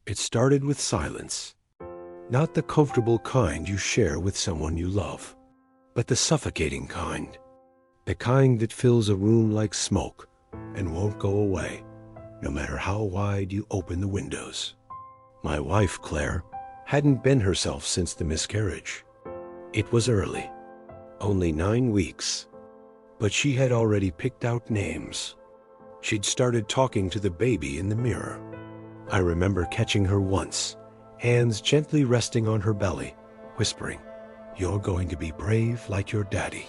It started with silence. Not the comfortable kind you share with someone you love, but the suffocating kind. The kind that fills a room like smoke and won't go away, no matter how wide you open the windows. My wife, Claire, hadn't been herself since the miscarriage. It was early, only 9 weeks, but she had already picked out names. She'd started talking to the baby in the mirror. I remember catching her once, hands gently resting on her belly, whispering, "You're going to be brave like your daddy."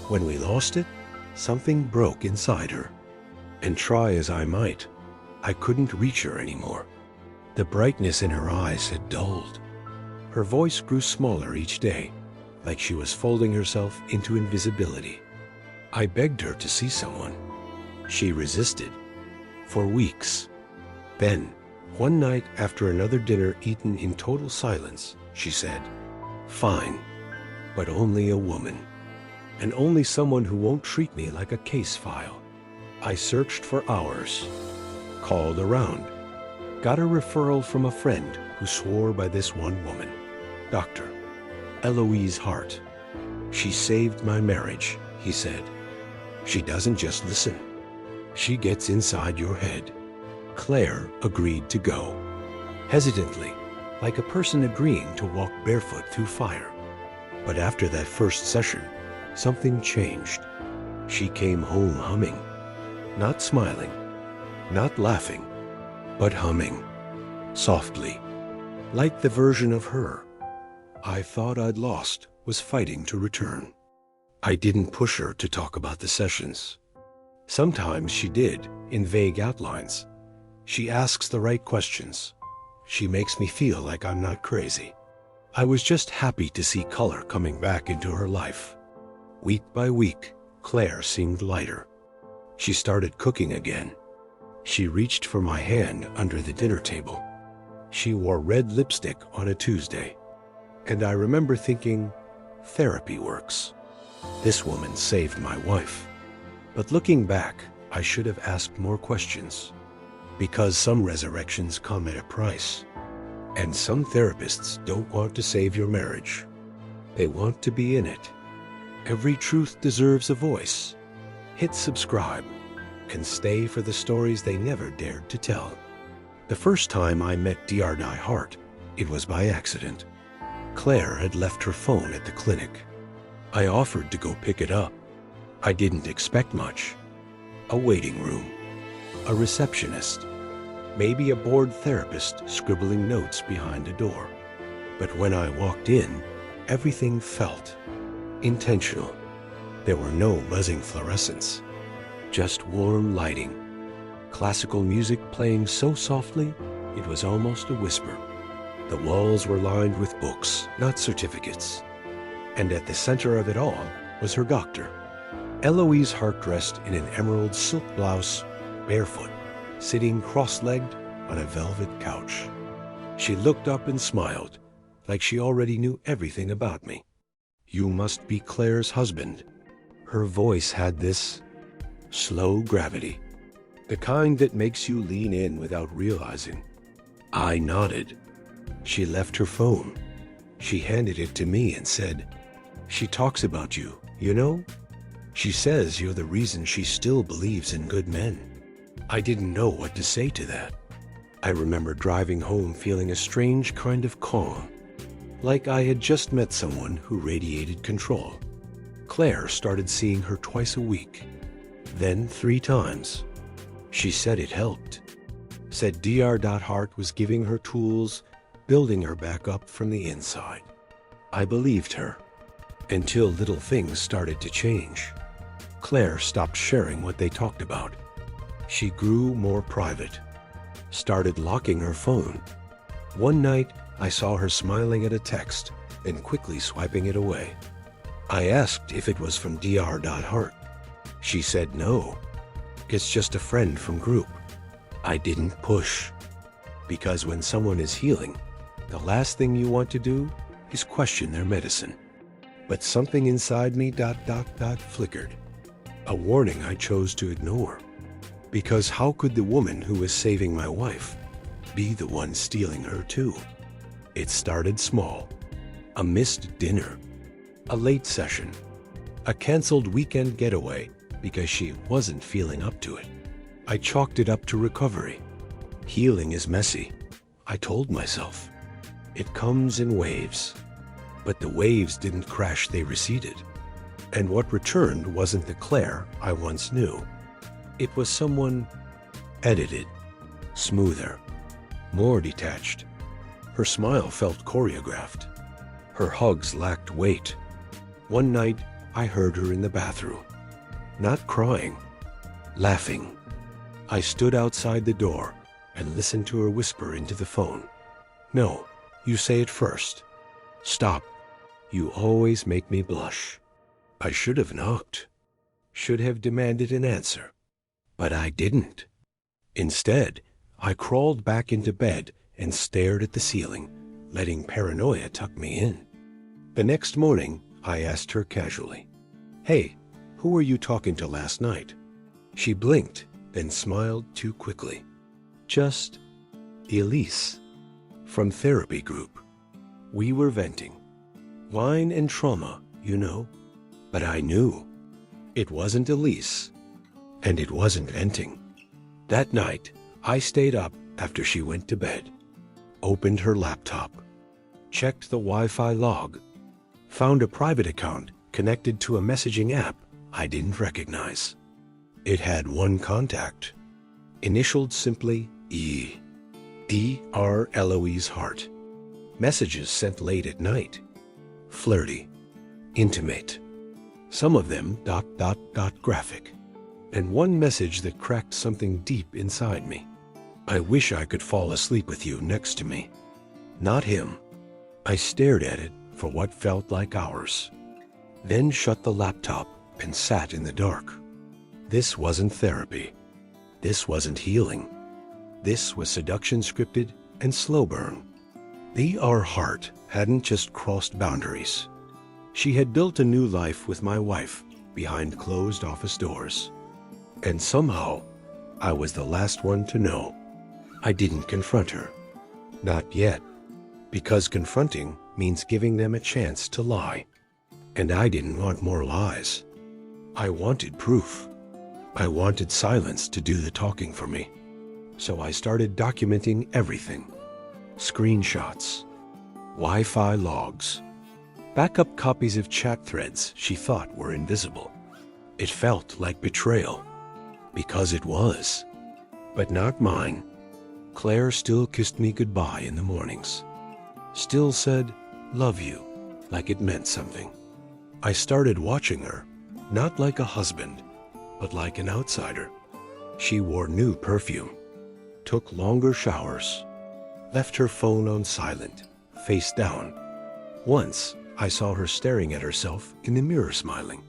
When we lost it, something broke inside her. And try as I might, I couldn't reach her anymore. The brightness in her eyes had dulled. Her voice grew smaller each day, like she was folding herself into invisibility. I begged her to see someone. She resisted. For weeks. Then, one night after another dinner eaten in total silence, she said, "Fine, but only a woman. And only someone who won't treat me like a case file." I searched for hours, called around, got a referral from a friend who swore by this one woman, Dr. Eloise Hart. "She saved my marriage," he said. "She doesn't just listen. She gets inside your head." Claire agreed to go, hesitantly, like a person agreeing to walk barefoot through fire. But after that first session, something changed. She came home humming, not smiling, not laughing, but humming, softly, like the version of her I thought I'd lost was fighting to return. I didn't push her to talk about the sessions. Sometimes she did, in vague outlines. She asks the right questions. She makes me feel like I'm not crazy. I was just happy to see color coming back into her life. Week by week, Claire seemed lighter. She started cooking again. She reached for my hand under the dinner table. She wore red lipstick on a Tuesday. And I remember thinking, therapy works. This woman saved my wife. But looking back, I should have asked more questions. Because some resurrections come at a price. And some therapists don't want to save your marriage. They want to be in it. Every truth deserves a voice. Hit subscribe. Can stay for the stories they never dared to tell. The first time I met Dr. Hart, it was by accident. Claire had left her phone at the clinic. I offered to go pick it up. I didn't expect much. A waiting room. A receptionist. Maybe a bored therapist scribbling notes behind a door. But when I walked in, everything felt intentional. There were no buzzing fluorescents, just warm lighting. Classical music playing so softly, it was almost a whisper. The walls were lined with books, not certificates. And at the center of it all was her doctor. Eloise Hart, dressed in an emerald silk blouse, barefoot, sitting cross-legged on a velvet couch. She looked up and smiled, like she already knew everything about me. "You must be Claire's husband." Her voice had this slow gravity, the kind that makes you lean in without realizing. I nodded. She left her phone. She handed it to me and said, "She talks about you, you know? She says you're the reason she still believes in good men." I didn't know what to say to that. I remember driving home feeling a strange kind of calm, like I had just met someone who radiated control. Claire started seeing her twice a week, then 3 times. She said it helped. Said Dr. Hart was giving her tools, building her back up from the inside. I believed her, until little things started to change. Claire stopped sharing what they talked about. She grew more private, started locking her phone. One night, I saw her smiling at a text and quickly swiping it away. I asked if it was from Dr. Hart. She said no. It's just a friend from group. I didn't push. Because when someone is healing, the last thing you want to do is question their medicine. But something inside me flickered. A warning I chose to ignore. Because how could the woman who was saving my wife be the one stealing her too. It started small. A missed dinner, a late session, a canceled weekend getaway because she wasn't feeling up to it. I chalked it up to recovery. Healing is messy, I told myself. It comes in waves. But the waves didn't crash, they receded. And what returned wasn't the Claire I once knew. It was someone edited, smoother, more detached. Her smile felt choreographed. Her hugs lacked weight. One night, I heard her in the bathroom. Not crying, laughing. I stood outside the door and listened to her whisper into the phone. "No, you say it first. Stop. You always make me blush." I should have knocked, should have demanded an answer, but I didn't. Instead, I crawled back into bed and stared at the ceiling, letting paranoia tuck me in. The next morning, I asked her casually, "Hey, who were you talking to last night?" She blinked, then smiled too quickly. "Just Elise, from therapy group. We were venting. Wine and trauma, you know." But I knew. It wasn't Elise, and it wasn't venting. That night, I stayed up after she went to bed, opened her laptop, checked the Wi-Fi log, found a private account connected to a messaging app I didn't recognize. It had one contact, initialed simply E. Dr. Eloise Hart. Messages sent late at night. Flirty, intimate. Some of them ... graphic. And one message that cracked something deep inside me. "I wish I could fall asleep with you next to me." Not him. I stared at it for what felt like hours, then shut the laptop and sat in the dark. This wasn't therapy. This wasn't healing. This was seduction scripted and slow burn. Dr. Hart hadn't just crossed boundaries. She had built a new life with my wife behind closed office doors. And somehow, I was the last one to know. I didn't confront her. Not yet. Because confronting means giving them a chance to lie. And I didn't want more lies. I wanted proof. I wanted silence to do the talking for me. So I started documenting everything. Screenshots, Wi-Fi logs, backup copies of chat threads she thought were invisible. It felt like betrayal, because it was, but not mine. Claire still kissed me goodbye in the mornings, still said, "Love you," like it meant something. I started watching her, not like a husband, but like an outsider. She wore new perfume, took longer showers, left her phone on silent, face down. Once, I saw her staring at herself in the mirror smiling.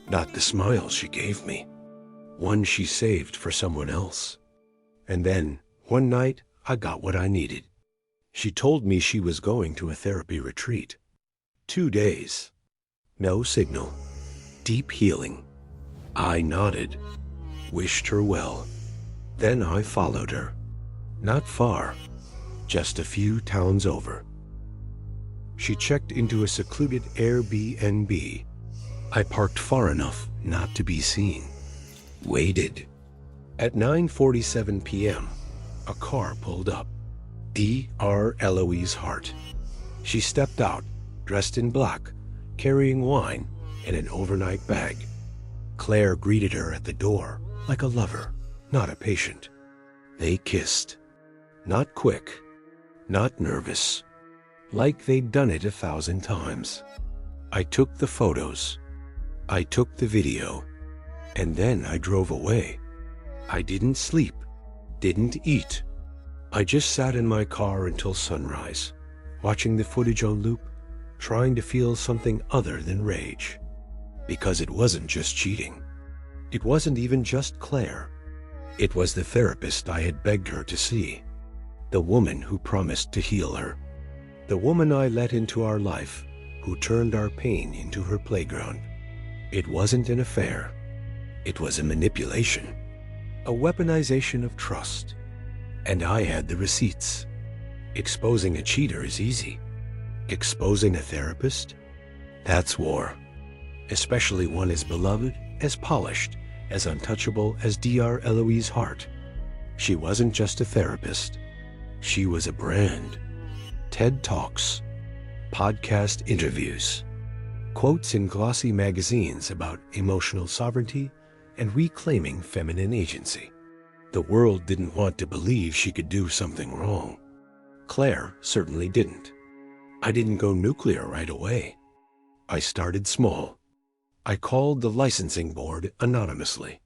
Not the smile she gave me, one she saved for someone else. And then, one night, I got what I needed. She told me she was going to a therapy retreat. 2 days. No signal. Deep healing. I nodded, wished her well. Then I followed her. Not far, just a few towns over. She checked into a secluded Airbnb. I parked far enough not to be seen. Waited. At 9:47 p.m., a car pulled up. Dr. Eloise Hart. She stepped out, dressed in black, carrying wine and an overnight bag. Claire greeted her at the door like a lover, not a patient. They kissed. Not quick, not nervous, like they'd done it 1,000 times. I took the photos. I took the video. And then I drove away. I didn't sleep, didn't eat. I just sat in my car until sunrise, watching the footage on loop, trying to feel something other than rage. Because it wasn't just cheating. It wasn't even just Claire. It was the therapist I had begged her to see. The woman who promised to heal her. The woman I let into our life, who turned our pain into her playground. It wasn't an affair. It was a manipulation. A weaponization of trust. And I had the receipts. Exposing a cheater is easy. Exposing a therapist? That's war. Especially one as beloved, as polished, as untouchable as Dr. Eloise Hart. She wasn't just a therapist. She was a brand. TED Talks, podcast interviews, quotes in glossy magazines about emotional sovereignty and reclaiming feminine agency. The world didn't want to believe she could do something wrong. Claire certainly didn't. I didn't go nuclear right away. I started small. I called the licensing board anonymously,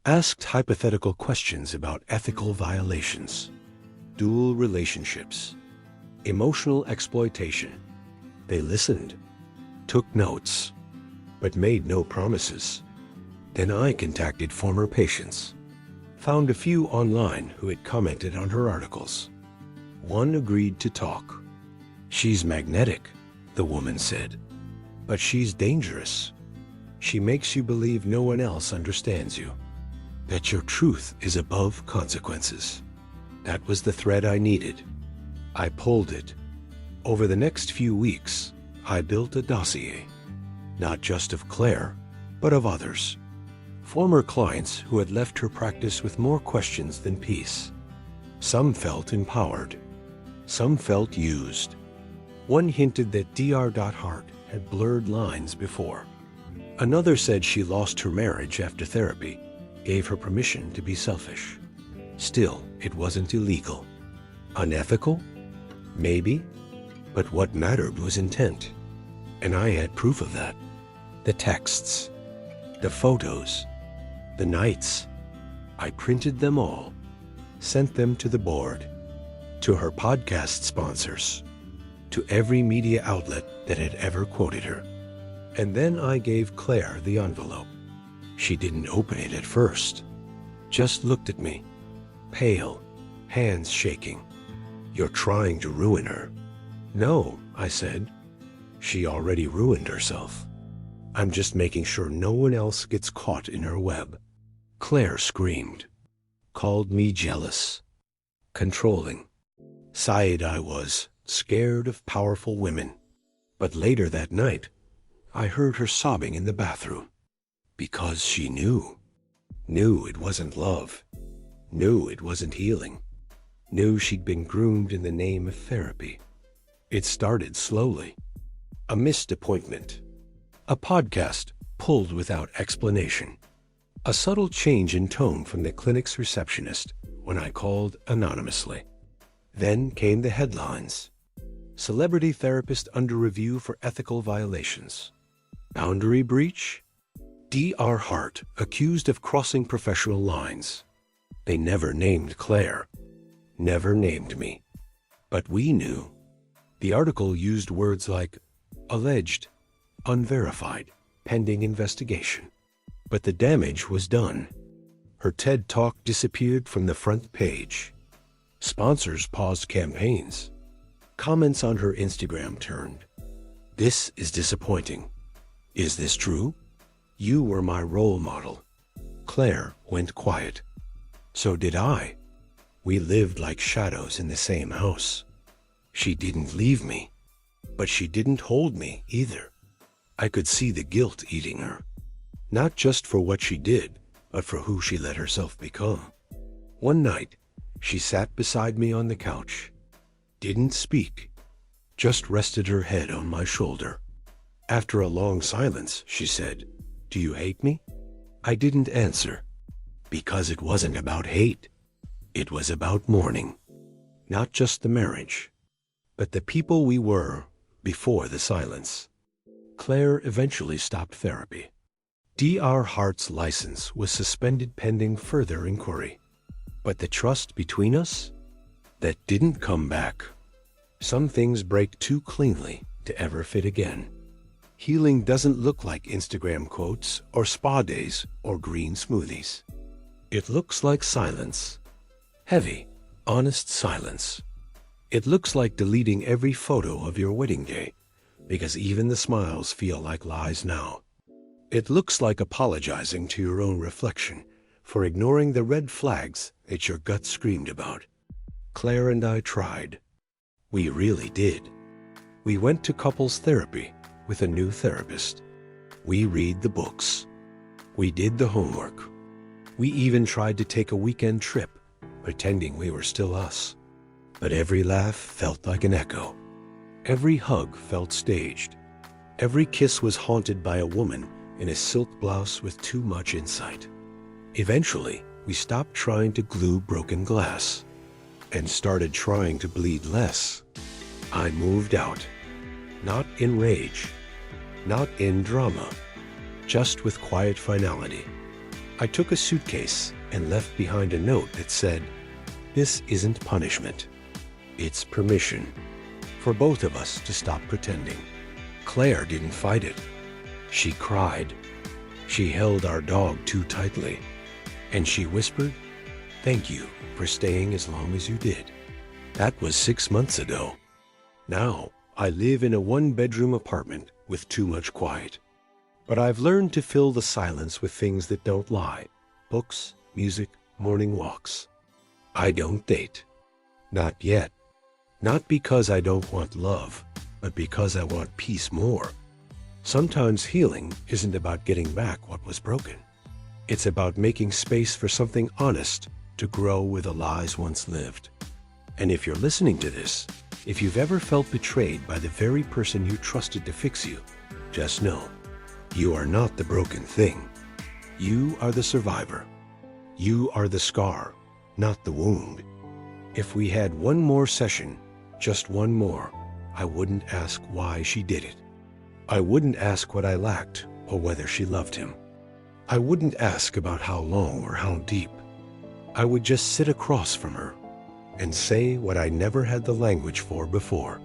asked hypothetical questions about ethical violations, dual relationships, emotional exploitation. They listened, took notes, but made no promises. Then I contacted former patients, found a few online who had commented on her articles. One agreed to talk. "She's magnetic," the woman said, "but she's dangerous. She makes you believe no one else understands you, that your truth is above consequences." That was the thread I needed. I pulled it. Over the next few weeks, I built a dossier, not just of Claire, but of others. Former clients who had left her practice with more questions than peace. Some felt empowered. Some felt used. One hinted that Dr. Hart had blurred lines before. Another said she lost her marriage after therapy, gave her permission to be selfish. Still, it wasn't illegal. Unethical? Maybe. But what mattered was intent. And I had proof of that. The texts, the photos, the nights. I printed them all, sent them to the board, to her podcast sponsors, to every media outlet that had ever quoted her. And then I gave Claire the envelope. She didn't open it at first, just looked at me, pale, hands shaking. "You're trying to ruin her." "No," I said. "She already ruined herself. I'm just making sure no one else gets caught in her web." Claire screamed, called me jealous, controlling. Sighed I was, scared of powerful women. But later that night, I heard her sobbing in the bathroom. Because she knew it wasn't love, knew it wasn't healing, knew she'd been groomed in the name of therapy. It started slowly. A missed appointment. A podcast pulled without explanation. A subtle change in tone from the clinic's receptionist when I called anonymously. Then came the headlines. Celebrity therapist under review for ethical violations. Boundary breach? Dr. Hart accused of crossing professional lines. They never named Claire, never named me. But we knew. The article used words like alleged, unverified, pending investigation. But the damage was done. Her TED Talk disappeared from the front page. Sponsors paused campaigns. Comments on her Instagram turned. "This is disappointing. Is this true? You were my role model." Claire went quiet. So did I. We lived like shadows in the same house. She didn't leave me, but she didn't hold me either. I could see the guilt eating her, not just for what she did, but for who she let herself become. One night, she sat beside me on the couch, didn't speak, just rested her head on my shoulder. After a long silence, she said, "Do you hate me?" I didn't answer, because it wasn't about hate. It was about mourning. Not just the marriage, but the people we were before the silence. Claire eventually stopped therapy. Dr. Hart's license was suspended pending further inquiry. But the trust between us? That didn't come back. Some things break too cleanly to ever fit again. Healing doesn't look like Instagram quotes or spa days or green smoothies. It looks like silence. Heavy, honest silence. It looks like deleting every photo of your wedding day, because even the smiles feel like lies now. It looks like apologizing to your own reflection for ignoring the red flags that your gut screamed about. Claire and I tried. We really did. We went to couples therapy with a new therapist. We read the books. We did the homework. We even tried to take a weekend trip, pretending we were still us. But every laugh felt like an echo. Every hug felt staged. Every kiss was haunted by a woman in a silk blouse with too much insight. Eventually, we stopped trying to glue broken glass and started trying to bleed less. I moved out, not in rage, not in drama, just with quiet finality. I took a suitcase and left behind a note that said, "This isn't punishment. It's permission for both of us to stop pretending." Claire didn't fight it. She cried. She held our dog too tightly. And she whispered, "Thank you for staying as long as you did." That was 6 months ago. Now, I live in a one-bedroom apartment with too much quiet. But I've learned to fill the silence with things that don't lie. Books, music, morning walks. I don't date. Not yet. Not because I don't want love, but because I want peace more. Sometimes healing isn't about getting back what was broken. It's about making space for something honest to grow where the lies once lived. And if you're listening to this, if you've ever felt betrayed by the very person you trusted to fix you, just know, you are not the broken thing. You are the survivor. You are the scar, not the wound. If we had one more session, just one more, I wouldn't ask why she did it. I wouldn't ask what I lacked or whether she loved him. I wouldn't ask about how long or how deep. I would just sit across from her and say what I never had the language for before.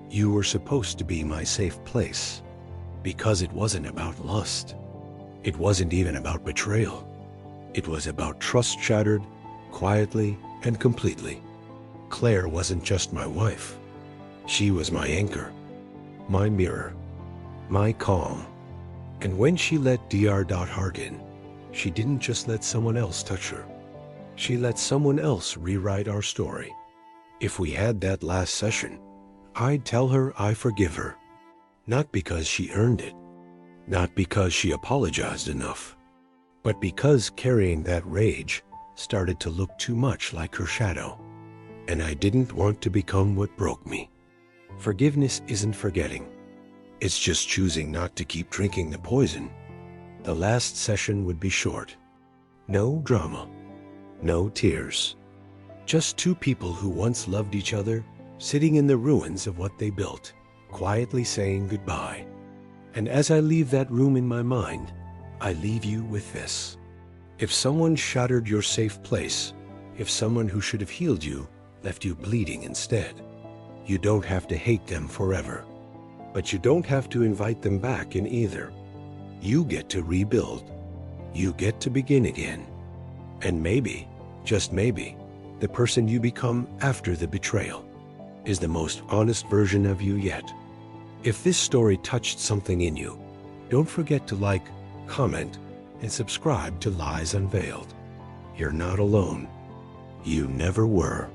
You were supposed to be my safe place, because it wasn't about lust. It wasn't even about betrayal. It was about trust shattered, quietly and completely. Claire wasn't just my wife. She was my anchor, my mirror, my calm. And when she let Dr. Hart in, she didn't just let someone else touch her. She let someone else rewrite our story. If we had that last session, I'd tell her I forgive her. Not because she earned it, not because she apologized enough, but because carrying that rage started to look too much like her shadow. And I didn't want to become what broke me. Forgiveness isn't forgetting. It's just choosing not to keep drinking the poison. The last session would be short. No drama. No tears. Just two people who once loved each other, sitting in the ruins of what they built, quietly saying goodbye. And as I leave that room in my mind, I leave you with this. If someone shattered your safe place, if someone who should have healed you left you bleeding instead, you don't have to hate them forever. But you don't have to invite them back in either. You get to rebuild. You get to begin again. And maybe, just maybe, the person you become after the betrayal is the most honest version of you yet. If this story touched something in you, don't forget to like, comment, and subscribe to Lies Unveiled. You're not alone. You never were.